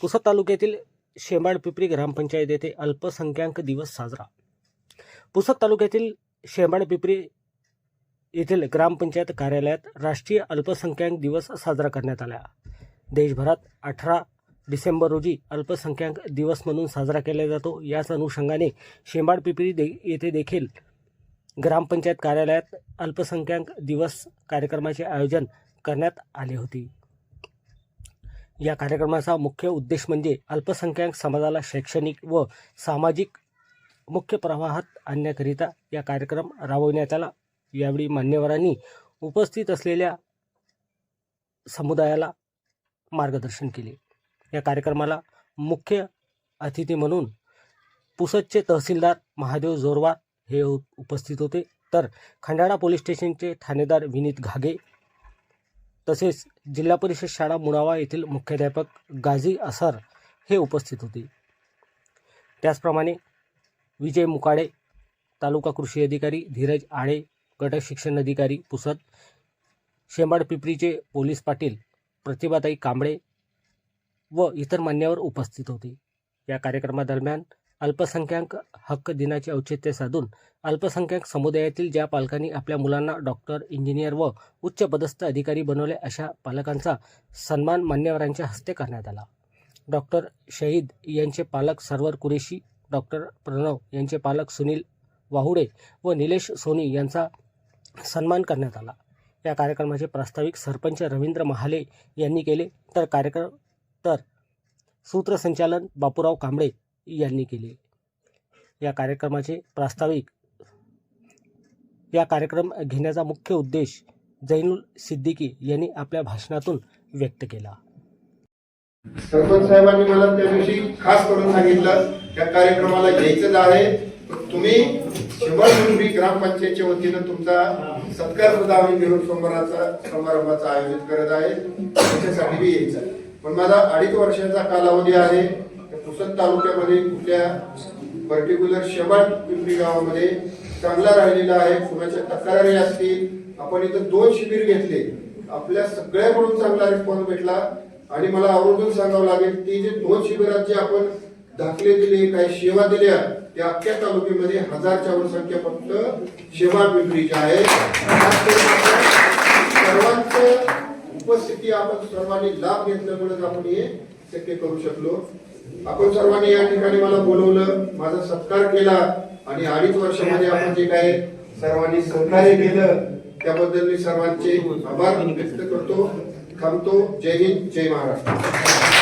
पुसद तालुक्यातील शेंबाडपिंपरी ग्रामपंचायत येथे अल्पसंख्याक दिवस साजरा। पुसद तालुक्यातील शेंबाडपिंपरी येथील ग्रामपंचायत कार्यालयात राष्ट्रीय अल्पसंख्याक दिवस साजरा करण्यात आला। देशभरात 18 डिसेंबर रोजी अल्पसंख्याक दिवस म्हणून साजरा केला जातो। याच अनुषंगाने शेंबाडपिंपरी येथे देखील ग्रामपंचायत कार्यालयात अल्पसंख्याक दिवस कार्यक्रमाचे आयोजन करण्यात आले होते। या कार्यक्रमाचा मुख्य उद्देश म्हणजे अल्पसंख्याक समाजाला शैक्षणिक व सामाजिक मुख्य प्रवाहात आणण्याकरिता या कार्यक्रम राबवण्यात आला। यावेळी मान्यवरांनी उपस्थित असलेल्या समुदायाला मार्गदर्शन केले। या कार्यक्रमाला मुख्य अतिथी म्हणून पुसदचे तहसीलदार महादेव जोरवार हे उपस्थित होते, तर खंडाळा पोलीस स्टेशनचे ठाणेदार विनीत घागे तसेच जिल्हा परिषद शाळा मुळावा येथील मुख्याध्यापक गाझी असर हे उपस्थित होते। त्याचप्रमाणे विजय मुकाडे, तालुका कृषी अधिकारी धीरज आळे, गट शिक्षण अधिकारी पुसद, शेंबाडपिंपरीचे पोलीस पाटील प्रतिभाताई कांबळे व इतर मान्यवर उपस्थित होते। या कार्यक्रमादरम्यान अल्पसंख्याक हक्क दिनाचे औचित्य साधून अल्पसंख्याक समुदायातील ज्या पालकांनी आपल्या मुलांना डॉक्टर, इंजिनियर व उच्च पदस्थ अधिकारी बनवले अशा पालकांचा सन्मान मान्यवरांच्या हस्ते करण्यात आला। डॉक्टर शहीद यांचे पालक सरवर कुरेशी, डॉक्टर प्रणव यांचे पालक सुनील वाहुडे व निलेश सोनी यांचा सन्मान करण्यात आला। या कार्यक्रमाचे प्रास्ताविक सरपंच रवींद्र महाले यांनी केले, तर सूत्रसंचालन बापूराव कांबळे यांनी केले। या कार्यक्रम घेण्याचा मुख्य उद्देश जैनुल सिद्दीकी यांनी आपल्या भाषणातून व्यक्त केला। सरपंच साहेबांनी मला त्या दिवशी खास करून सांगितलं त्या कार्यक्रमाला यायचं आहे, तुम्ही शेंबाडपिंपरी ग्रामपंचायतच्या वतीनं तुमचा सत्कार सुद्धा आम्ही घेऊन समारंभाचं आयोजित करत आहे, त्याच्यासाठी बी यायचं। पण माझा 2.5 वर्षाचा कालावधी आहे। पुसद तालुक्यामध्ये कुठल्या पर्टिक्युलर शेंबाडपिंपरी गावामध्ये चांगला राहिलेला आहे, कुणाच्या तक्रारी असतील। आपण इथं 2 शिबिर घेतले, आपल्या सगळ्याकडून चांगला रिस्पॉन्स भेटला आणि मला आवर्जून सांगावं लागेल की जे 2 शिबिरात जे आपण दाखले दिले, काही सेवा दिल्या, त्या अख्ख्या तालुक्यामध्ये 1000च्या वर संख्या फक्त शेंबाडपिंपरीची आहे। सर्वांचं उपस्थिती आपण सर्वांनी लाभ घेतल्यामुळे आपण हे शक्य करू शकलो। आपण सर्वांनी या ठिकाणी मला बोलवलं, माझा सत्कार केला आणि 2.5 वर्षामध्ये आपण जे काही सर्वांनी सहकार्य केलं त्याबद्दल मी सर्वांचे आभार व्यक्त करतो। थांबतो। जय हिंद, जय महाराष्ट्र।